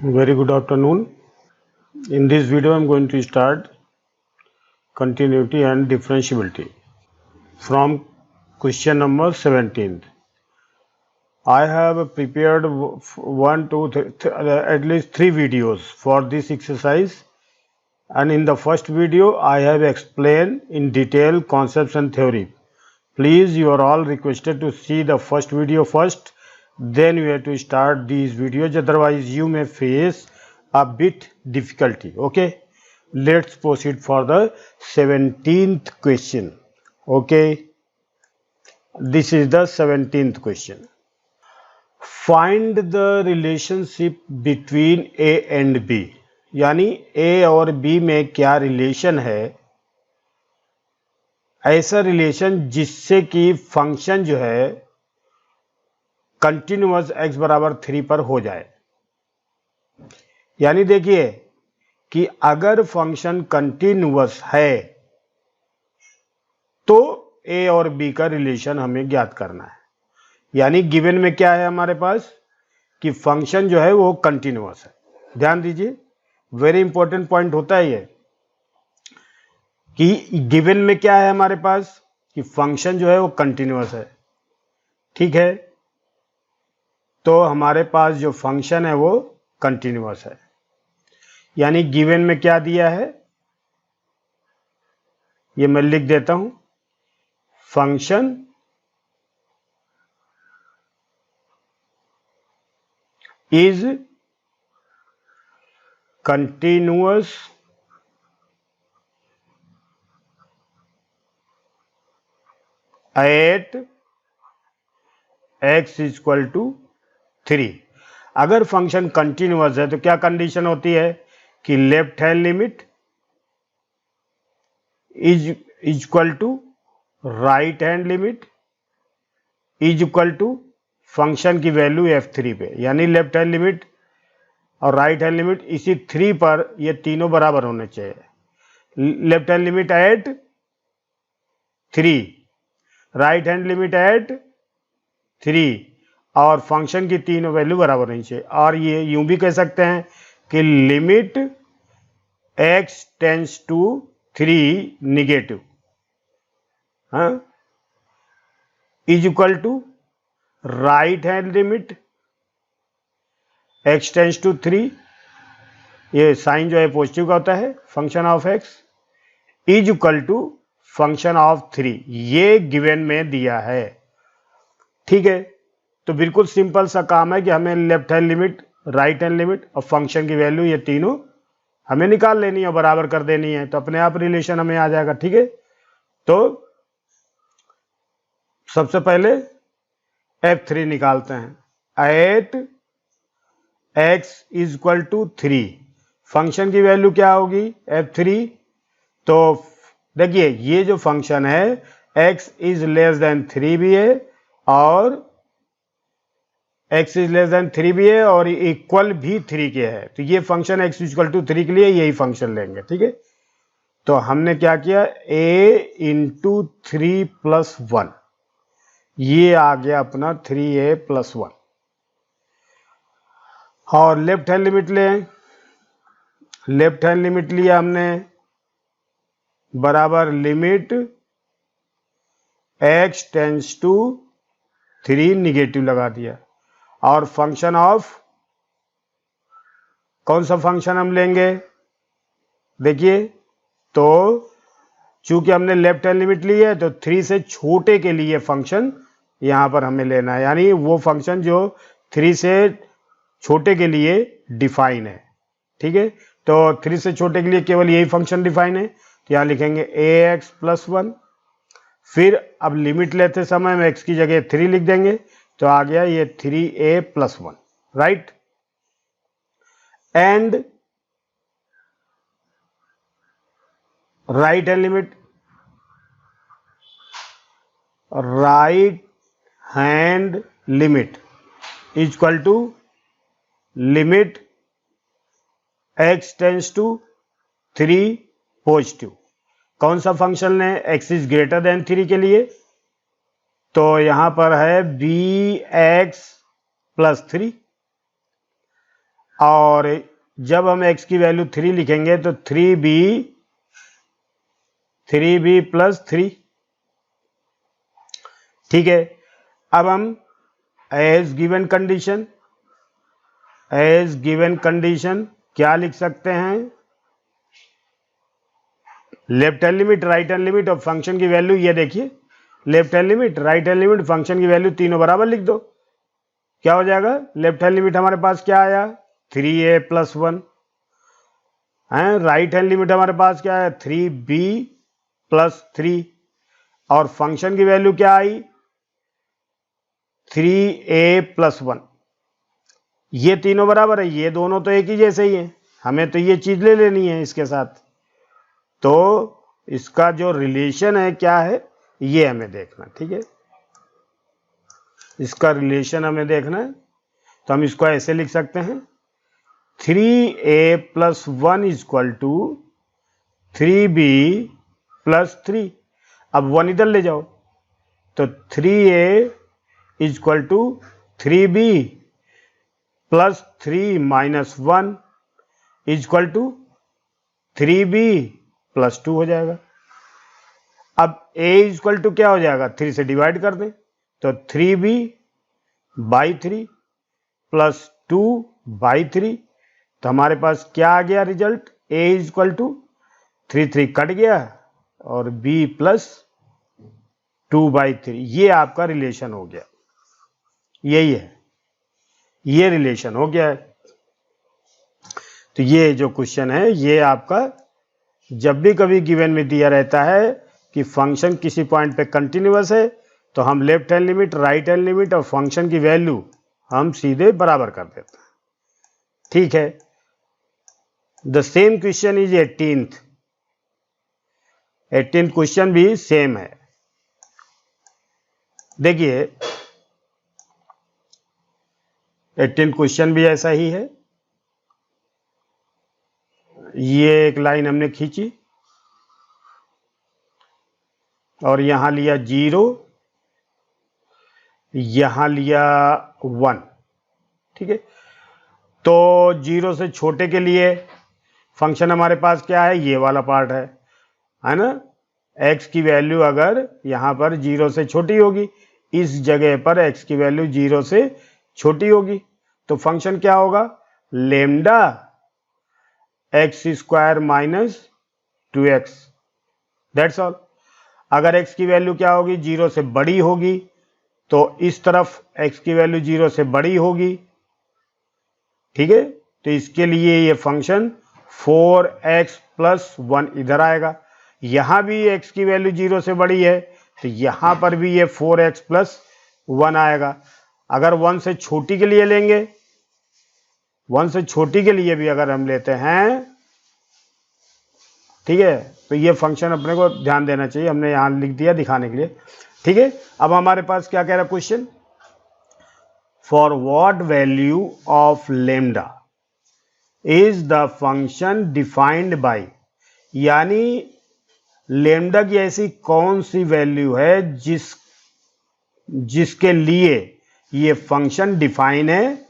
Very good afternoon. In this video, I am going to start continuity and differentiability from question number 17. I have prepared at least 3 videos for this exercise, and in the first video, I have explained in detail concepts and theory. Please, you are all requested to see the first video first, then you have to start these videos, otherwise you may face a bit difficulty. Okay, let's proceed for the 17th question. Okay, this is the 17th question. Find the relationship between A and B. यानी A और B में क्या relation है, ऐसा relation जिससे कि function जो है कंटिन्यूअस x बराबर 3 पर हो जाए। यानी देखिए कि अगर फंक्शन कंटिन्यूअस है तो a और b का रिलेशन हमें ज्ञात करना है। यानी गिवन में क्या है हमारे पास कि फंक्शन जो है वो कंटिन्यूअस है। ध्यान दीजिए, वेरी इंपॉर्टेंट पॉइंट होता है ये कि गिवन में क्या है हमारे पास कि फंक्शन जो है वो कंटिन्यूअस है। ठीक है, तो हमारे पास जो फंक्शन है वो कंटिन्यूअस है। यानी गिवन में क्या दिया है ये मैं लिख देता हूं, function is continuous at x equal to 3। अगर फंक्शन कंटिन्यूअस है तो क्या कंडीशन होती है कि left hand limit is equal to right hand limit is equal to function की वैल्यू f3 पे। यानी लेफ्ट हैंड लिमिट और राइट हैंड लिमिट इसी 3 पर ये तीनों बराबर होने चाहिए। Left hand limit at 3, right hand limit at 3 और फंक्शन की तीनों वैल्यू बराबर होनी चाहिए। और ये यूं भी कह सकते हैं कि limit x tends to 3 negative is equal to right hand limit x tends to 3, ये साइन जो है पॉजिटिव का होता है, function of x is equal to function of 3। ये गिवन में दिया है। ठीक है, तो बिल्कुल सिंपल सा काम है कि हमें left hand limit, right hand limit और फंक्शन की वैल्यू ये तीनों हमें निकाल लेनी है और बराबर कर देनी है, तो अपने आप रिलेशन हमें आ जाएगा। ठीक है, तो सबसे पहले f3 निकालते हैं। At x is equal to 3, function की वैल्यू क्या होगी f3। तो देखिए ये जो फंक्शन है x इज लेस देन 3 भी है और x इज लेस देन 3 भी है और इक्वल भी 3 के है। तो ये फंक्शन x इक्वल टू 3 के लिए यही फंक्शन लेंगे। ठीक है, तो हमने क्या किया, a इंटू 3 प्लस 1, ये आ गया अपना 3a प्लस 1। और लेफ्ट हैंड लिमिट लें, लेफ्ट हैंड लिमिट लिया हमने बराबर limit x tends to 3 negative लगा दिया। और फंक्शन ऑफ कौन सा फंक्शन हम लेंगे, देखिए तो चूंकि हमने लेफ्ट हैंड लिमिट ली है तो 3 से छोटे के लिए फंक्शन यहां पर हमें लेना है। यानी वो फंक्शन जो 3 से छोटे के लिए डिफाइन है। ठीक है, तो 3 से छोटे के लिए केवल यही फंक्शन डिफाइन है, तो यहां लिखेंगे ax प्लस 1। फिर अब लिमिट लेते समय हम x की जगह 3 लिख देंगे, तो आ गया ये 3a plus 1, right. And right hand limit, right hand limit is equal to limit x tends to 3 positive. कौन सा फंक्शन लें, x इज ग्रेटर देन 3 के लिए, तो यहां पर है bx प्लस 3 और जब हम x की वैल्यू 3 लिखेंगे तो 3b प्लस 3, ठीक है। अब हम एज गिवन कंडीशन क्या लिख सकते हैं, left hand limit, right hand limit और फंक्शन की वैल्यू। ये देखिए, left hand limit, right hand limit, function की वैल्यू तीनों बराबर लिख दो। क्या हो जाएगा, लेफ्ट हैंड लिमिट हमारे पास क्या आया 3a प्लस 1 है, राइट हैंड लिमिट हमारे पास क्या है 3b प्लस 3 और फंक्शन की वैल्यू क्या आई 3a प्लस 1। ये तीनों बराबर है, ये दोनों तो एक ही जैसे ही हैं, हमें तो ये चीज ले लेनी है इसके साथ। तो इसका जो रिलेशन है क्या है ये हमें देखना, ठीक है। इसका रिलेशन हमें देखना है, तो हम इसको ऐसे लिख सकते हैं 3a plus 1 equal to 3b plus 3। अब 1 इधर ले जाओ तो 3a equal to 3b plus 3 minus 1 equal to 3b plus 2 हो जाएगा। अब a इक्वल टू क्या हो जाएगा, 3 से डिवाइड कर दें तो 3b बाई 3 प्लस 2 बाई 3, तो हमारे पास क्या आ गया result, a equal to 3 cut गया और b प्लस 2 बाई 3। ये आपका रिलेशन हो गया, यही है, ये रिलेशन हो गया है। तो ये जो क्वेश्चन है ये आपका जब भी कभी गिवन में दिया रहता है कि फंक्शन किसी पॉइंट पे कंटिन्यूअस है तो हम left hand limit, right hand limit और फंक्शन की वैल्यू हम सीधे बराबर कर देते हैं, ठीक है। The same question is 18th question भी सेम है। देखिए 18th क्वेश्चन भी ऐसा ही है। ये एक लाइन हमने खींची और यहां लिया 0, यहां लिया 1, ठीक है। तो 0 से छोटे के लिए फंक्शन हमारे पास क्या है, ये वाला पार्ट है ना। x की वैल्यू अगर यहां पर 0 से छोटी होगी, इस जगह पर x की वैल्यू 0 से छोटी होगी तो फंक्शन क्या होगा, lambda x square minus 2x, that's all. अगर x की वैल्यू क्या होगी 0 से बड़ी होगी तो इस तरफ x की वैल्यू 0 से बड़ी होगी, ठीक है। तो इसके लिए ये फंक्शन 4x प्लस 1 इधर आएगा। यहां भी x की वैल्यू 0 से बड़ी है तो यहां पर भी ये 4x प्लस 1 आएगा। अगर 1 से छोटी के लिए लेंगे, 1 से छोटी के लिए भी अगर हम लेते हैं, ठीक है, तो ये फंक्शन अपने को ध्यान देना चाहिए, हमने यहां लिख दिया दिखाने के लिए, ठीक है। अब हमारे पास क्या कह रहा है question, for what value of lambda is the function defined by, यानी लेमडा की ऐसी कौन सी वैल्यू है जिसके लिए ये फंक्शन डिफाइन है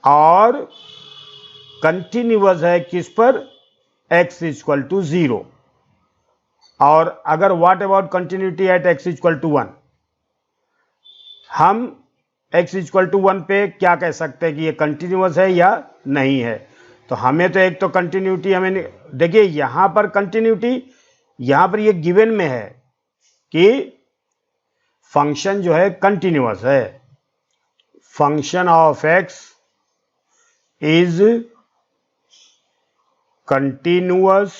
और कंटिन्यूअस है किस पर, x इक्वल टू 0। और अगर what about continuity at x equal to 1, हम x इक्वल टू 1 पे क्या कह सकते हैं कि ये कंटिन्यूअस है या नहीं है। तो हमें तो एक तो कंटिन्यूटी हमें देखिए, यहां पर कंटिन्यूटी, यहां पर ये गिवन में है कि फंक्शन जो है कंटिन्यूअस है, function of x is continuous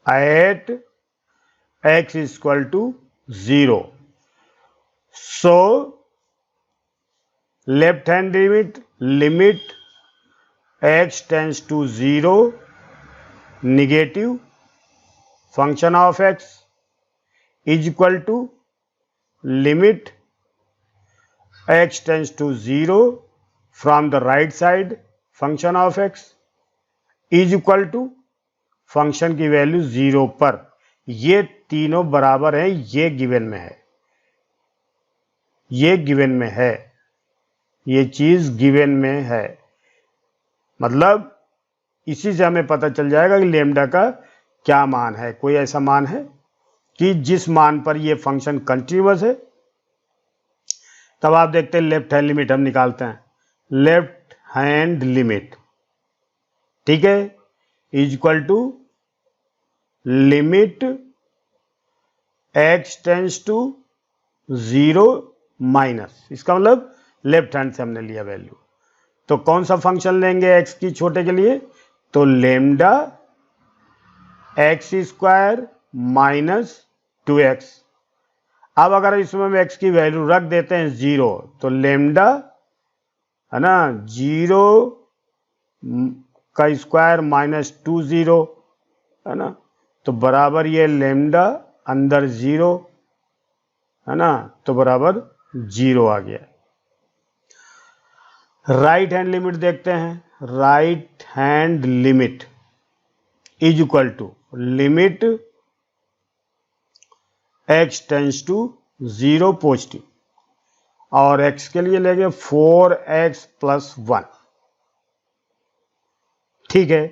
at x equal to 0. So left hand limit x tends to 0, negative function of x is equal to limit x tends to 0 from the right side function of x is equal to function की value 0 पर। ये तीनों बराबर हैं, ये given में है, ये गिवन में है, ये चीज गिवन में है, मतलब इसी से हमें पता चल जाएगा कि लेम्डा का क्या मान है। कोई ऐसा मान है कि जिस मान पर ये फंक्शन कंटिन्यूअस है। तब आप देखते हैं लेफ्ट हैंड लिमिट हम निकालते हैं। लेफ्ट हैंड लिमिट, ठीक है, is equal to limit x tends to 0 minus, इसका मतलब लेफ्ट हैंड से हमने लिया वैल्यू। तो कौन सा फंक्शन लेंगे x की छोटे के लिए? तो lambda x square minus 2x। अब अगर इसमें हम x की वैल्यू रख देते हैं 0, तो लेम्डा है ना 0 का स्क्वायर माइनस 20 है ना, तो बराबर ये लेम्डा अंदर 0 है ना, तो बराबर 0 आ गया। राइट हैंड लिमिट देखते हैं। Right hand limit is equal to limit x tends to 0 positive, और x के लिए लेंगे 4x प्लस 1, ठीक है।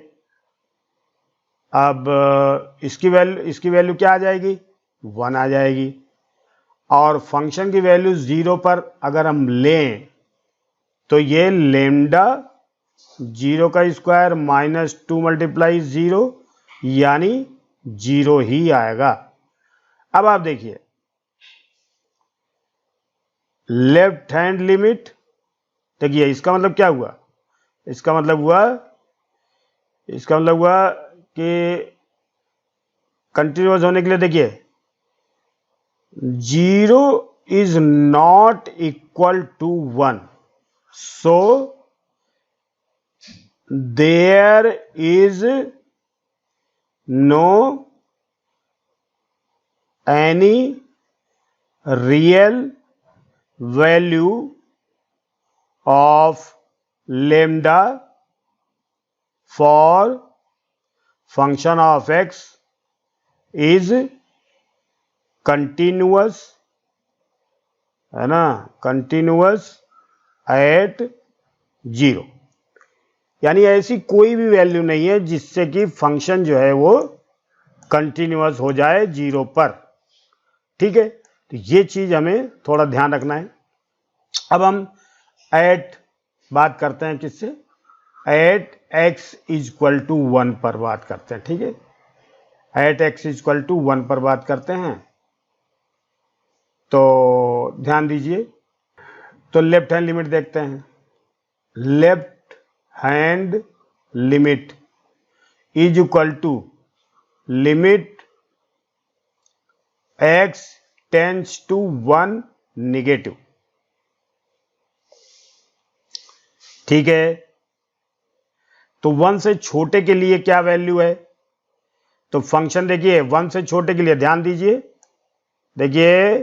अब इसकी वैल्यू क्या आ जाएगी? 1 आ जाएगी। और फंक्शन की वैल्यू 0 पर अगर हम लें तो ये लेम्डा 0 का स्क्वायर माइनस 2 मल्टीप्लाई 0 यानी 0 ही आएगा। अब आप देखिए लेफ्ट हैंड लिमिट, देखिए इसका मतलब क्या हुआ? इसका मतलब हुआ कि कंटिन्यूअस होने के लिए देखिए 0 is not equal to 1, so there is no any real value of lambda for function of x is continuous, है ना, कंटिन्यूअस एट 0। यानी ऐसी कोई भी वैल्यू नहीं है जिससे कि फंक्शन जो है वो कंटिन्यूअस हो जाए 0 पर, ठीक है। तो ये चीज हमें थोड़ा ध्यान रखना है। अब हम एट बात करते हैं, किससे? At x is equal to 1 पर बात करते हैं, ठीक है। At x is equal to 1 पर बात करते हैं, तो ध्यान दीजिए। तो लेफ्ट हैंड लिमिट देखते हैं। Left hand limit is equal to limit x tends to 1 negative, ठीक है। तो 1 से छोटे के लिए क्या वैल्यू है? तो फंक्शन देखिए 1 से छोटे के लिए ध्यान दीजिए, देखिए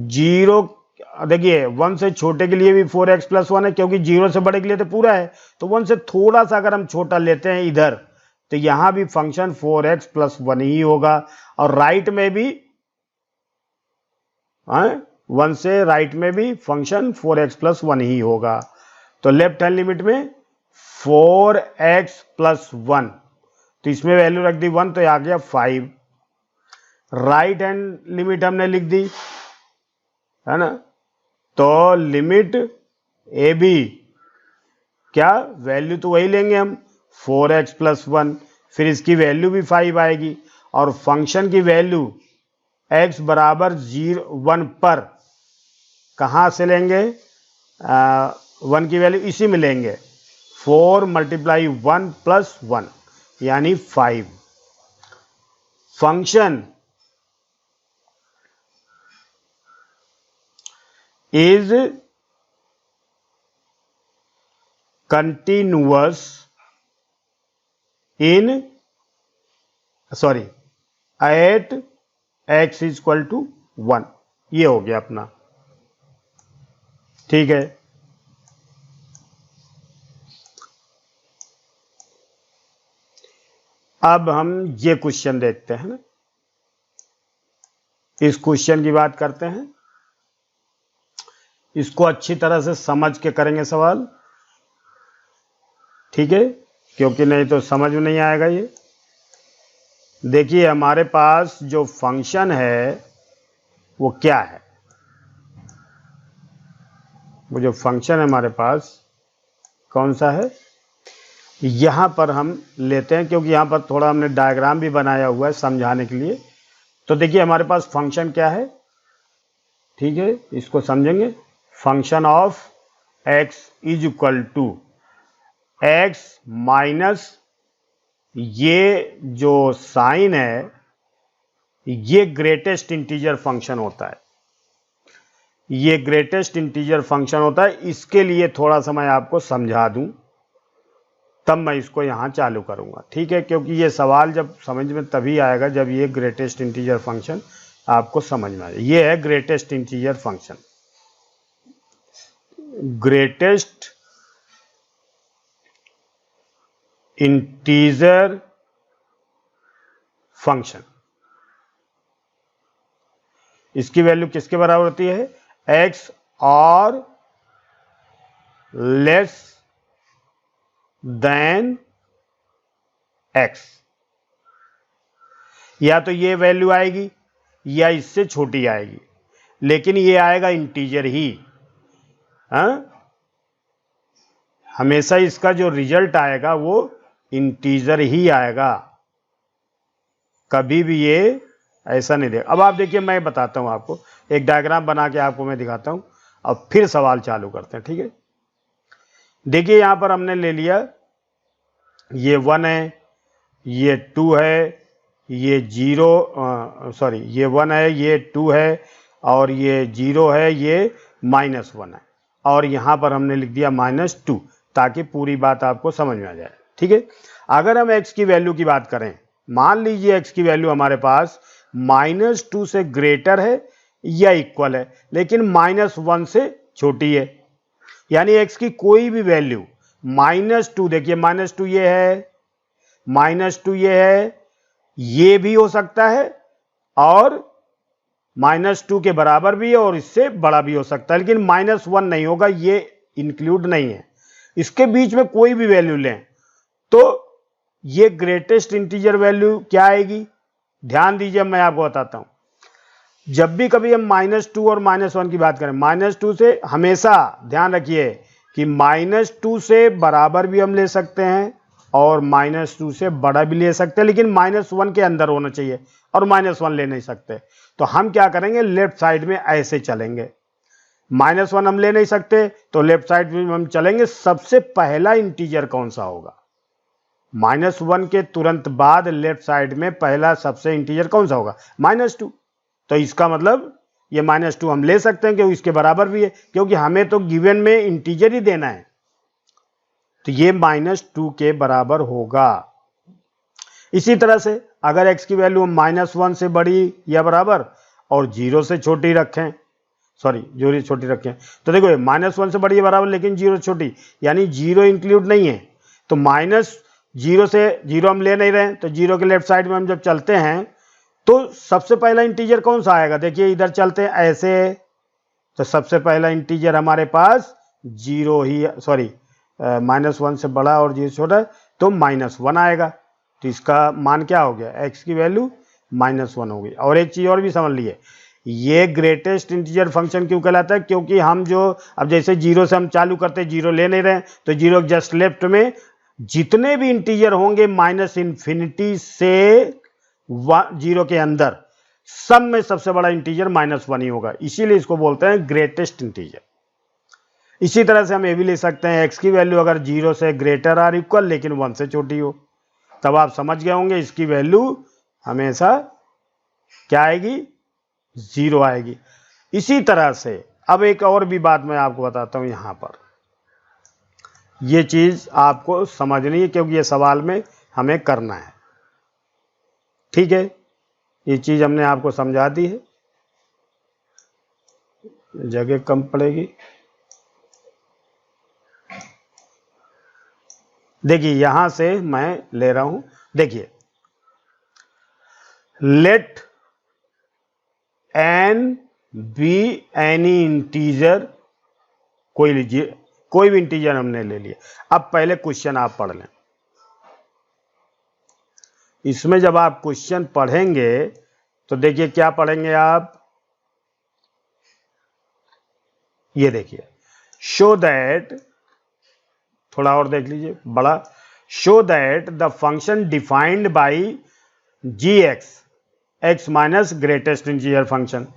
0, देखिए 1 से छोटे के लिए भी 4x प्लस 1 है, क्योंकि 0 से बड़े के लिए तो पूरा है। तो 1 से थोड़ा सा अगर हम छोटा लेते हैं इधर, तो यहां भी फंक्शन 4x प्लस 1 ही होगा, और राइट में भी 1 से राइट में भी फंक्शन 4x प्लस 1 ही होगा। तो लेफ्ट हैंड लिमिट में 4x प्लस 1, तो इसमें वैल्यू रख दी 1, तो आ गया 5। राइट हैंड लिमिट हमने लिख दी, है ना, तो लिमिट ए बी, क्या वैल्यू तो वही लेंगे हम 4x प्लस 1, फिर इसकी वैल्यू भी 5 आएगी, और फंक्शन की वैल्यू x बराबर 1 पर कहां से लेंगे? 1 की वैल्यू इसी में लेंगे, 4 मल्टीप्लाई 1 प्लस 1 यानी 5। Function is continuous at x is equal to 1, ये हो गया अपना, ठीक है। अब हम ये क्वेश्चन देखते हैं ना, इस क्वेश्चन की बात करते हैं। इसको अच्छी तरह से समझ के करेंगे सवाल, ठीक है, क्योंकि नहीं तो समझ में नहीं आएगा ये। देखिए हमारे पास जो फंक्शन है वो क्या है, वो जो फंक्शन है हमारे पास कौन सा है, यहां पर हम लेते हैं, क्योंकि यहां पर थोड़ा हमने डायग्राम भी बनाया हुआ है समझाने के लिए। तो देखिए हमारे पास फंक्शन क्या है, ठीक है, इसको समझेंगे। Function of x is equal to x minus, ये जो साइन है ये ग्रेटेस्ट इंटीजर फंक्शन होता है, ये ग्रेटेस्ट इंटीजर फंक्शन होता है। इसके लिए थोड़ा सा मैं आपको समझा दूं तब मैं इसको यहां चालू करूंगा, ठीक है, क्योंकि ये सवाल जब समझ में तभी आएगा जब ये ग्रेटेस्ट इंटीजर फंक्शन आपको समझ में आ जाए। ये है greatest integer function, greatest integer function. इसकी वैल्यू किसके बराबर होती है, x और लेस देन x, या तो ये वैल्यू आएगी या इससे छोटी आएगी, लेकिन ये आएगा इंटीजर ही। हमेशा इसका जो रिजल्ट आएगा वो इंटीजर ही आएगा, कभी भी ये ऐसा नहीं देगा। अब आप देखिए मैं बताता हूं आपको, एक डायग्राम बना के आपको मैं दिखाता हूं, अब फिर सवाल चालू करते हैं, ठीक है। देखिए यहां पर हमने ले लिया, ये 1 है, ये 2 है, ये 0 सॉरी ये 1 है, ये 2 है, और ये 0 है, ये -1 है, और यहां पर हमने लिख दिया -2 ताकि पूरी बात आपको समझ में आ जाए, ठीक है। अगर हम x की वैल्यू की बात करें, मान लीजिए x की वैल्यू हमारे पास -2 से ग्रेटर है या इक्वल है, लेकिन -1 से छोटी है, यानी x की कोई भी वैल्यू -2, देखिए -2 ये है, -2 ये है, ये भी हो सकता है, और -2 के बराबर भी है और इससे बड़ा भी हो सकता है, लेकिन -1 नहीं होगा, ये इंक्लूड नहीं है। इसके बीच में कोई भी वैल्यू लें तो ये ग्रेटेस्ट इंटीजर वैल्यू क्या आएगी, ध्यान दीजिए मैं आपको बताता हूं। जब भी कभी हम -2 और -1 की बात करें, -2 से हमेशा ध्यान रखिए कि -2 से बराबर भी हम ले सकते हैं और -2 से बड़ा भी ले सकते हैं, लेकिन -1 के अंदर होना चाहिए, और -1 ले नहीं सकते। तो हम क्या करेंगे, लेफ्ट साइड में ऐसे चलेंगे, -1 हम ले नहीं सकते तो लेफ्ट साइड में हम चलेंगे। सबसे पहला इंटीजर कौन सा होगा, -1 के तुरंत बाद लेफ्ट साइड में पहला सबसे इंटीजर कौन सा होगा, -2। तो इसका मतलब ये -2 हम ले सकते हैं क्योंकि इसके बराबर भी है, क्योंकि हमें तो गिवन में इंटीजर ही देना है, तो ये -2 के बराबर होगा। इसी तरह से अगर x की वैल्यू हम -1 से बड़ी या बराबर और 0 से छोटी रखें, सॉरी 0 छोटी रखें, तो देखो -1 से बड़ी या बराबर लेकिन 0 छोटी, यानी 0 इंक्लूड नहीं है, तो -0 से 0 हम ले नहीं रहे हैं, तो 0 के लेफ्ट साइड में हम जब चलते हैं तो सबसे पहला इंटीजर कौन सा आएगा, देखिए इधर चलते हैं ऐसे, तो सबसे पहला इंटीजर हमारे पास 0 ही, सॉरी -1 से बड़ा और 0 छोटा, तो -1 आएगा। तो इसका मान क्या हो गया, x की वैल्यू -1 हो गई। और एक चीज और भी समझ लिए, ये ग्रेटेस्ट इंटीजर फंक्शन क्यों कहलाता है, क्योंकि हम जो अब जैसे 0 से हम चालू करते हैं, 0 ले नहीं रहे, तो 0 जस्ट लेफ्ट में जितने भी इंटीजर होंगे -∞ से 0 के अंदर, सब में सबसे बड़ा इंटीजर -1 ही होगा, इसीलिए इसको बोलते हैं ग्रेटेस्ट इंटीजर। इसी तरह से हम ये भी ले सकते हैं, x की वैल्यू अगर 0 से ग्रेटर और इक्वल लेकिन 1 से छोटी हो, तब आप समझ गए होंगे इसकी वैल्यू हमेशा क्या आएगी, 0 आएगी। इसी तरह से अब एक और भी बात मैं आपको बताता हूं, यहां पर ये चीज आपको समझनी है क्योंकि ये सवाल में हमें करना है, ठीक है। ये चीज हमने आपको समझा दी है, जगह कम पड़ेगी। देखिए यहां से मैं ले रहा हूं, देखिए let n be any integer कोई लीजिए, कोई भी इंटीजर हमने ले लिया। अब पहले क्वेश्चन आप पढ़ लें। इसमें जब आप क्वेश्चन पढ़ेंगे तो देखिए क्या पढ़ेंगे आप, ये देखिए, शो दैट, थोड़ा और देख लीजिए बड़ा, show that the function defined by g x minus greatest integer function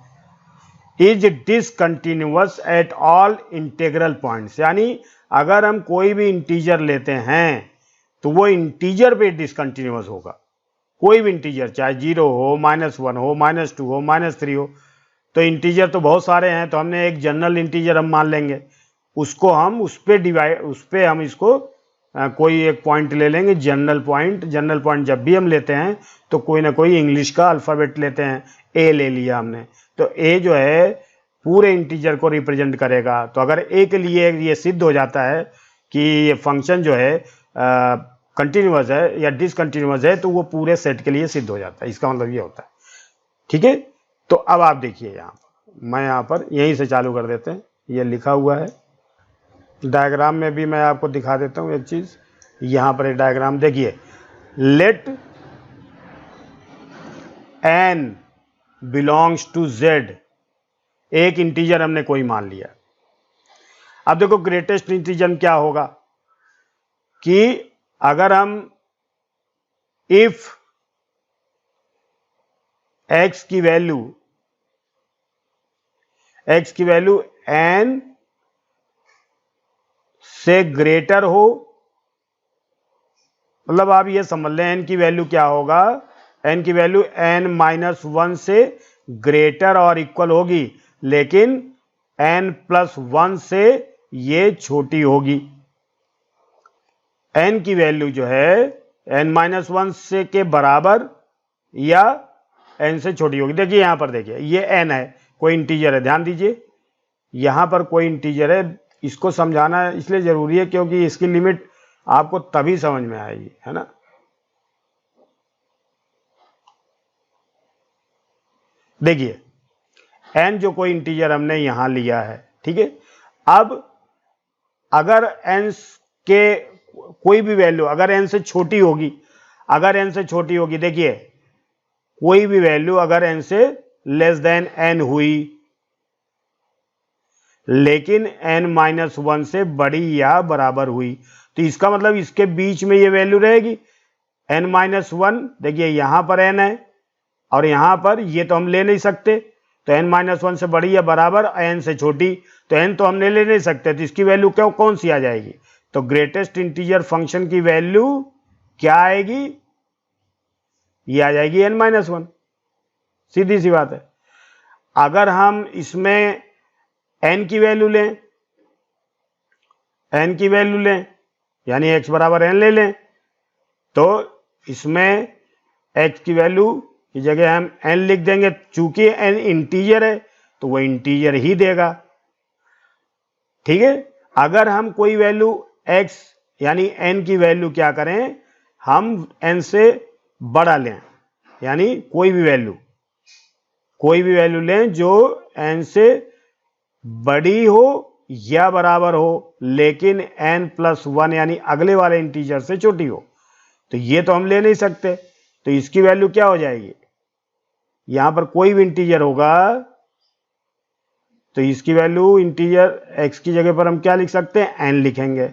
is discontinuous at all integral points. यानी अगर हम कोई भी इंटीजर लेते हैं तो वो इंटीजर पे डिसकंटिन्यूअस होगा। कोई भी इंटीजर, चाहे 0 हो, -1 हो, -2 हो, -3 हो, तो इंटीजर तो बहुत सारे हैं, तो हमने एक जनरल इंटीजर हम मान लेंगे, उसको हम उस पे हम इसको कोई एक पॉइंट ले लेंगे, जनरल पॉइंट। जनरल पॉइंट जब भी हम लेते हैं तो कोई ना कोई इंग्लिश का अल्फ़ाबेट लेते हैं। ए ले लिया हमने, तो ए जो है पूरे इंटीजर को रिप्रेजेंट करेगा। तो अगर ए के लिए ये सिद्ध हो जाता है कि ये फंक्शन जो है कंटिन्यूअस है या डिसकंटिन्यूअस है, तो वो पूरे सेट के लिए सिद्ध हो जाता है। इसका मतलब ये होता है, ठीक है। तो अब आप देखिए यहाँ मैं यहाँ पर यहीं से चालू कर देते हैं, ये लिखा हुआ है डायग्राम में भी मैं आपको दिखा देता हूँ एक चीज़। यहाँ पर एक डायग्राम देखिए, let n belongs to z, एक इंटीजर हमने कोई मान लिया। अब देखो ग्रेटेस्ट इंटीजर क्या होगा कि अगर हम इफ x की वैल्यू n से ग्रेटर हो, मतलब आप ये समझ लें n की वैल्यू क्या होगा, n की वैल्यू n-1 से ग्रेटर और इक्वल होगी, लेकिन n+1 से ये छोटी होगी। n की वैल्यू जो है n-1 से के बराबर या n से छोटी होगी। देखिए यहां पर देखिए, ये n है, कोई इंटीजर है, ध्यान दीजिए यहां पर कोई इंटीजर है। इसको समझाना इसलिए जरूरी है क्योंकि इसकी लिमिट आपको तभी समझ में आएगी, है ना। देखिए n जो कोई इंटीजर हमने यहां लिया है, ठीक है। अब अगर n के कोई भी वैल्यू अगर n से छोटी होगी, देखिए कोई भी वैल्यू अगर n से लेस देन n हुई लेकिन n-1 से बड़ी या बराबर हुई, तो इसका मतलब इसके बीच में ये वैल्यू रहेगी n-1। देखिए यहां पर n है और यहां पर ये तो हम ले नहीं सकते, तो n-1 से बड़ी या बराबर, n से छोटी, तो n तो हमने ले नहीं सकते, तो इसकी वैल्यू कौन सी आ जाएगी, तो ग्रेटेस्ट इंटीजर फंक्शन की वैल्यू क्या आएगी, ये आ जाएगी n-1। सीधी सी बात है। अगर हम इसमें n की वैल्यू लें यानी x बराबर n ले लें, तो इसमें x की वैल्यू की जगह हम n लिख देंगे। चूंकि n इंटीजर है तो वो इंटीजर ही देगा, ठीक है। अगर हम कोई वैल्यू x यानी n की वैल्यू क्या करें, हम n से बड़ा लें, यानी कोई भी वैल्यू लें जो n से बड़ी हो या बराबर हो लेकिन n+1 यानी अगले वाले इंटीजर से छोटी हो, तो ये तो हम ले नहीं सकते, तो इसकी वैल्यू क्या हो जाएगी, यहां पर कोई भी इंटीजर होगा तो इसकी वैल्यू इंटीजर x की जगह पर हम क्या लिख सकते हैं, n लिखेंगे,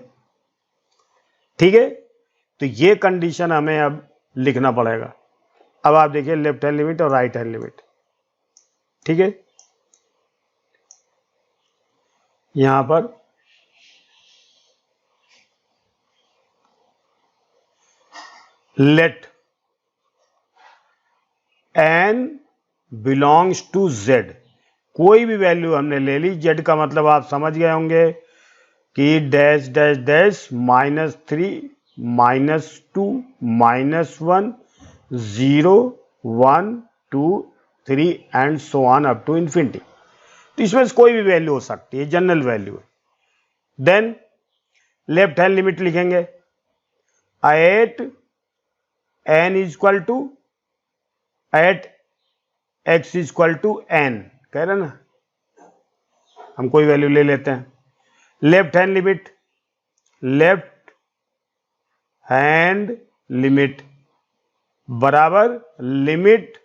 ठीक है। तो ये कंडीशन हमें अब लिखना पड़ेगा। अब आप देखिए लेफ्ट हैंड लिमिट और राइट हैंड लिमिट, ठीक है। यहां पर let n belongs to z, कोई भी वैल्यू हमने ले ली, z का मतलब आप समझ गए होंगे कि dash dash dash -3 -2 -1 0 1 2 3 and so on up to infinity. तो इसमें से कोई भी वैल्यू हो सकती है, जनरल वैल्यू है। देन लेफ्ट हैंड लिमिट लिखेंगे, at n equal to at x equal to n, कह रहे ना, हम कोई वैल्यू ले लेते हैं, left hand limit, left hand limit बराबर लिमिट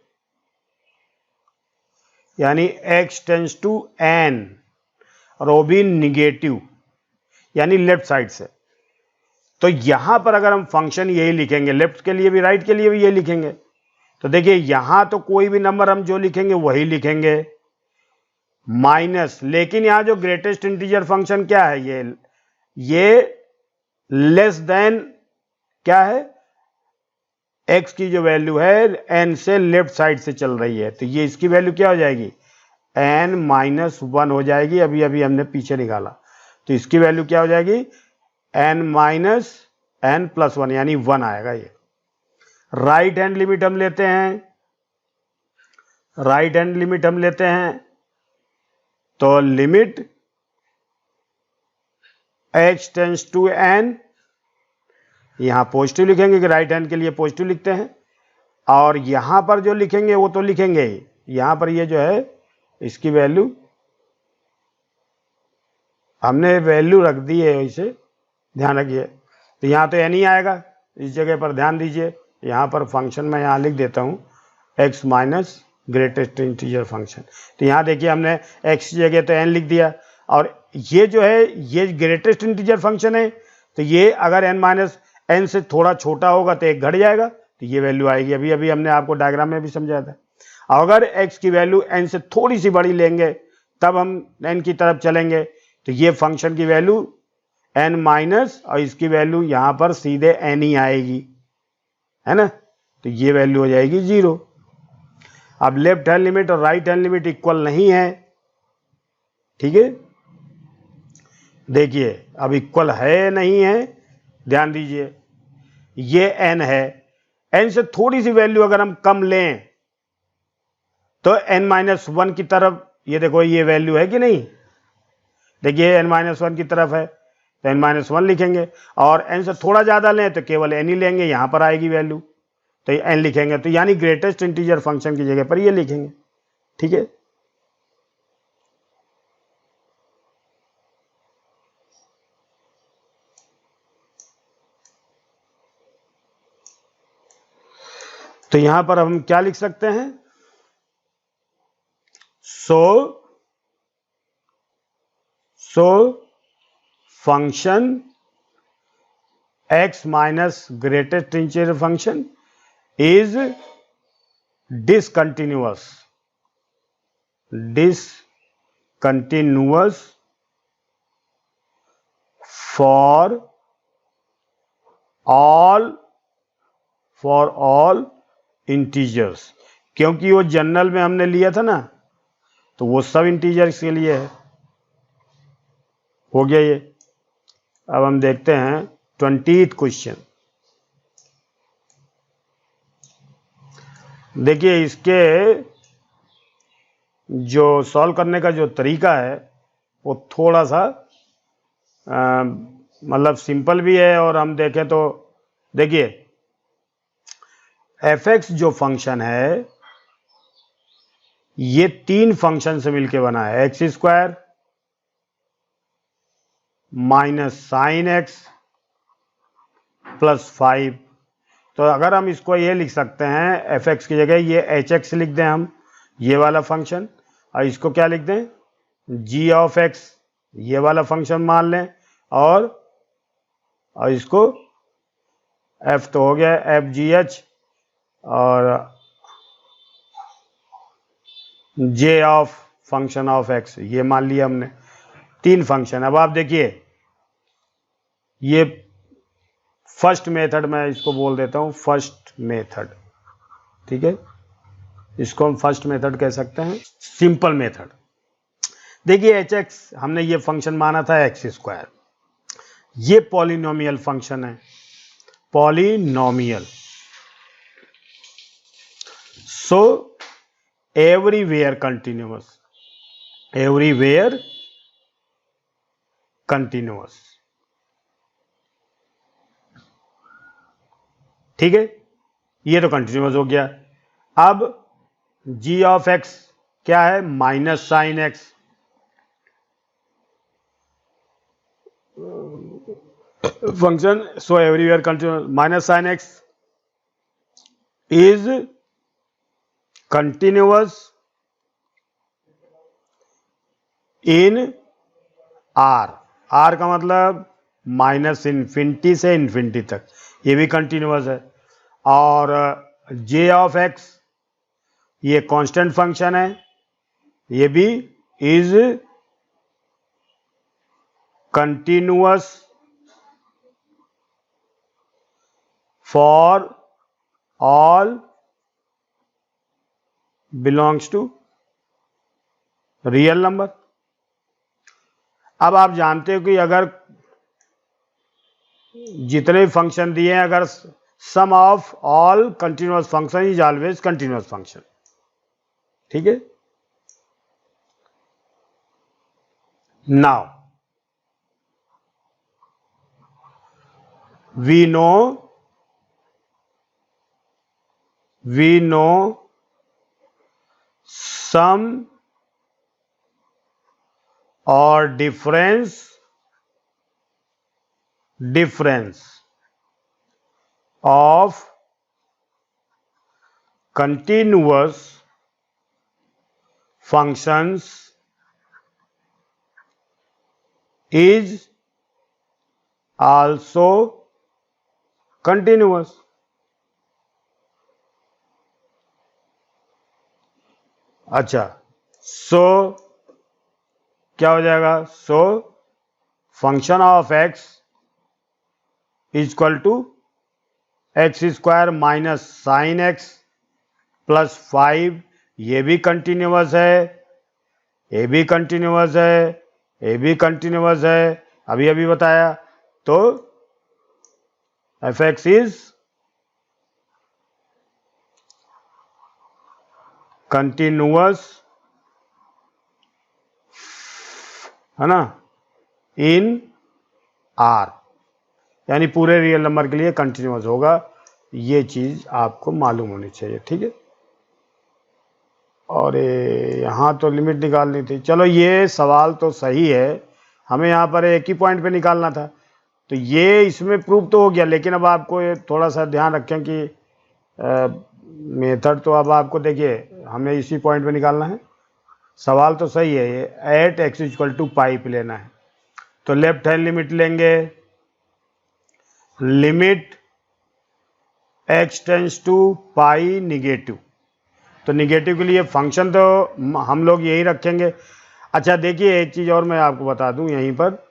यानी x टेंस टू n और वो भी निगेटिव यानी लेफ्ट साइड से। तो यहां पर अगर हम फंक्शन यही लिखेंगे, लेफ्ट के लिए भी राइट के लिए भी यही लिखेंगे, तो देखिए यहां तो कोई भी नंबर हम जो लिखेंगे वही लिखेंगे माइनस, लेकिन यहां जो ग्रेटेस्ट इंटीजर फंक्शन क्या है, ये लेस देन क्या है, x की जो वैल्यू है n से लेफ्ट साइड से चल रही है, तो ये इसकी वैल्यू क्या हो जाएगी, n-1 हो जाएगी। अभी अभी हमने पीछे निकाला, तो इसकी वैल्यू क्या हो जाएगी, n-n+1 यानी 1 आएगा ये। राइट हैंड लिमिट हम लेते हैं, राइट हैंड लिमिट हम लेते हैं, तो limit h tends to n, यहां पॉजिटिव लिखेंगे कि राइट हैंड के लिए पॉजिटिव लिखते हैं, और यहां पर जो लिखेंगे वो तो लिखेंगे ही, यहां पर ये जो है इसकी वैल्यू हमने वैल्यू रख दी है, इसे ध्यान रखिए। तो यहां तो n ही आएगा, इस जगह पर ध्यान दीजिए, यहां पर फंक्शन मैं यहां लिख देता हूं x minus greatest integer function. तो यहां देखिए हमने x की जगह तो n लिख दिया, और ये जो है ये ग्रेटेस्ट इंटीजर फंक्शन है, तो ये अगर n से थोड़ा छोटा होगा तो एक घट जाएगा, तो ये वैल्यू आएगी। अभी अभी हमने आपको डायग्राम में भी समझाया था। अगर x की वैल्यू n से थोड़ी सी बड़ी लेंगे तब हम n की तरफ चलेंगे, तो ये फंक्शन की वैल्यू n माइनस और इसकी वैल्यू यहां पर सीधे n ही आएगी, है ना, तो ये वैल्यू हो जाएगी 0। अब लेफ्ट हैंड लिमिट और राइट हैंड लिमिट इक्वल नहीं है, ठीक है, देखिए अब इक्वल है नहीं है, ध्यान दीजिए, ये n है, n से थोड़ी सी वैल्यू अगर हम कम लें तो n-1 की तरफ, ये देखो ये वैल्यू है कि नहीं, देखिए n-1 की तरफ है तो n-1 लिखेंगे, और n से थोड़ा ज्यादा लें तो केवल n ही लेंगे, यहां पर आएगी वैल्यू तो n लिखेंगे, तो यानी ग्रेटेस्ट इंटीजर फंक्शन की जगह पर ये लिखेंगे, ठीक है। तो यहां पर हम क्या लिख सकते हैं, so function x minus greatest integer function is discontinuous for all integers, क्योंकि वो जनरल में हमने लिया था ना, तो वो सब इंटीजर्स के लिए है। हो गया ये। अब हम देखते हैं 20th क्वेश्चन। देखिए इसके जो सॉल्व करने का जो तरीका है वो थोड़ा सा मतलब सिंपल भी है, और हम देखें तो देखिए fx जो फंक्शन है ये 3 फंक्शन से मिलकर बना है, x² minus sine x plus 5। तो अगर हम इसको ये लिख सकते हैं fx की जगह ये hx लिख दें हम, ये वाला फंक्शन, और इसको क्या लिख दें g ऑफ x, ये वाला फंक्शन मान लें, और इसको f तो हो गया fgh और j of function of x, ये मान लिया हमने 3 फंक्शन। अब आप देखिए ये फर्स्ट मेथड, मैं इसको बोल देता हूं फर्स्ट मेथड, ठीक है, इसको हम फर्स्ट मेथड कह सकते हैं, सिंपल मेथड। देखिए hx हमने ये फंक्शन माना था x², ये पॉलिनोमियल फंक्शन है, पॉलिनोमियल, सो एवरीवेयर कंटिन्यूअस, ठीक है, ये तो कंटिन्यूअस हो गया। अब g ऑफ x क्या है, minus sine x, function, so everywhere continuous. Minus sin x is continuous in R. R का मतलब माइनस इन्फिनिटी से इन्फिनिटी तक, ये भी कंटिन्यूअस है। और j ऑफ x ये कांस्टेंट फंक्शन है, ये भी is continuous for all belongs to real number. अब आप जानते हो कि अगर जितने भी फंक्शन दिए हैं, अगर sum of all continuous function is always continuous function, ठीक है। Now we know sum or difference of continuous functions is also continuous। अच्छा, सो क्या हो जाएगा? So function of x is equal to x square minus sine x plus 5, ये भी continuous है, ये भी कंटिन्यूअस है, ये भी कंटिन्यूअस है, अभी अभी बताया। तो एफ एक्स इज कंटिन्यूअस, है ना, इन आर, यानी पूरे रियल नंबर के लिए कंटिन्यूअस होगा। ये चीज आपको मालूम होनी चाहिए, ठीक है। और यहाँ तो लिमिट निकालनी थी। चलो, ये सवाल तो सही है, हमें यहाँ पर एक ही पॉइंट पे निकालना था, तो ये इसमें प्रूव तो हो गया। लेकिन अब आपको थोड़ा सा ध्यान रखें कि मेथड तो अब आपको देखिए हमें इसी पॉइंट पे निकालना है। सवाल तो सही है, ये at x equal to pi पे लेना है। तो लेफ्ट हैंड लिमिट लेंगे, limit x tends to pi negative. तो निगेटिव के लिए फंक्शन तो हम लोग यही रखेंगे। अच्छा देखिए, एक चीज़ और मैं आपको बता दूं, यहीं पर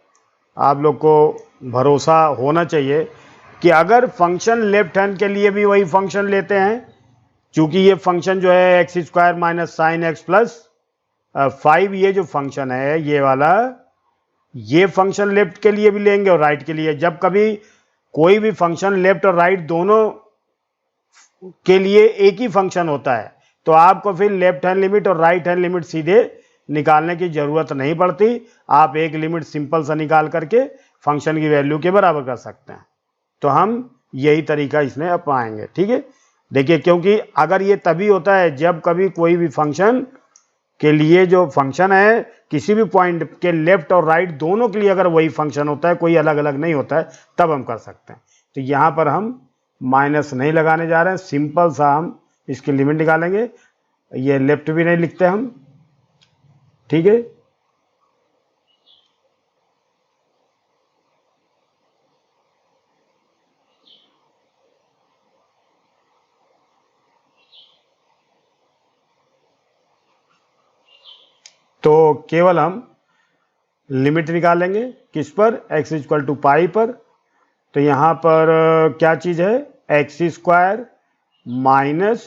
आप लोग को भरोसा होना चाहिए कि अगर फंक्शन लेफ्ट हैंड के लिए भी वही फंक्शन लेते हैं, चूंकि ये फंक्शन जो है x square minus sine x plus 5, ये जो फंक्शन है ये वाला, ये फंक्शन लेफ्ट के लिए भी लेंगे और राइट के लिए। जब कभी कोई भी फंक्शन लेफ्ट और राइट दोनों के लिए एक ही फंक्शन होता है, तो आपको फिर लेफ्ट हैंड लिमिट और राइट हैंड लिमिट सीधे निकालने की जरूरत नहीं पड़ती। आप एक लिमिट सिंपल सा निकाल करके फंक्शन की वैल्यू के बराबर कर सकते हैं। तो हम यही तरीका इसमें अपनाएंगे, ठीक है। देखिए, क्योंकि अगर ये तभी होता है जब कभी कोई भी फंक्शन के लिए, जो फंक्शन है किसी भी पॉइंट के लेफ्ट और राइट दोनों के लिए अगर वही फंक्शन होता है, कोई अलग अलग नहीं होता है, तब हम कर सकते हैं। तो यहाँ पर हम माइनस नहीं लगाने जा रहे हैं, सिंपल सा हम इसकी लिमिट निकालेंगे। ये लेफ्ट भी नहीं लिखते हम, ठीक है। तो केवल हम लिमिट निकालेंगे किस पर? एक्स इक्वल टू पाई पर। तो यहाँ पर क्या चीज़ है? X square minus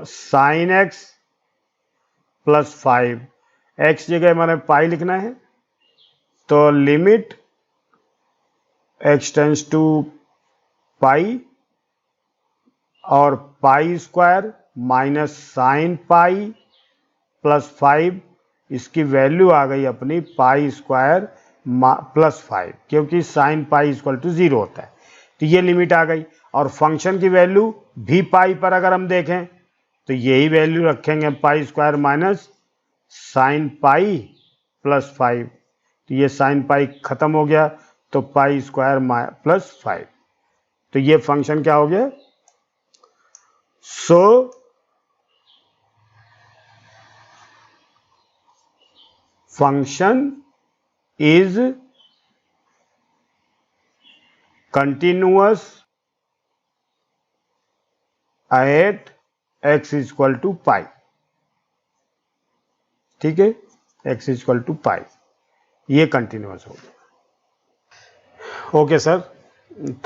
sine x plus 5, x जगह हमारे पाई लिखना है। तो लिमिट एक्स टेंस टू पाई और pi square minus sine pi plus 5, इसकी वैल्यू आ गई अपनी पाई स्क्वायर प्लस 5, क्योंकि साइन पाई इक्वल टू 0 होता है। तो ये लिमिट आ गई। और फंक्शन की वैल्यू भी पाई पर अगर हम देखें तो यही वैल्यू रखेंगे, pi square minus sine pi plus 5। तो ये साइन पाई खत्म हो गया, तो पाई स्क्वायर प्लस 5, तो ये फंक्शन क्या हो गया? So function is continuous at x equal to pi. ठीक है, x इक्वल टू पाई, ये कंटिन्यूअस हो गया। Okay sir,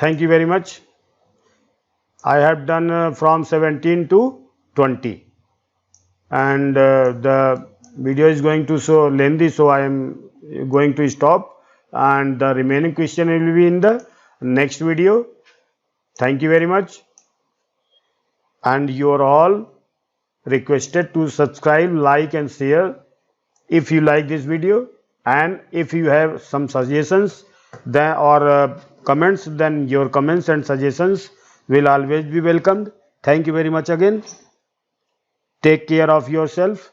thank you very much. I have done from 17 to 20, and the video is going to so lengthy, so I am going to stop, and the remaining question will be in the next video. Thank you very much, and you are all requested to subscribe, like and share if you like this video, and if you have some suggestions then or comments, then your comments and suggestions will always be welcomed. Thank you very much again. Take care of yourself.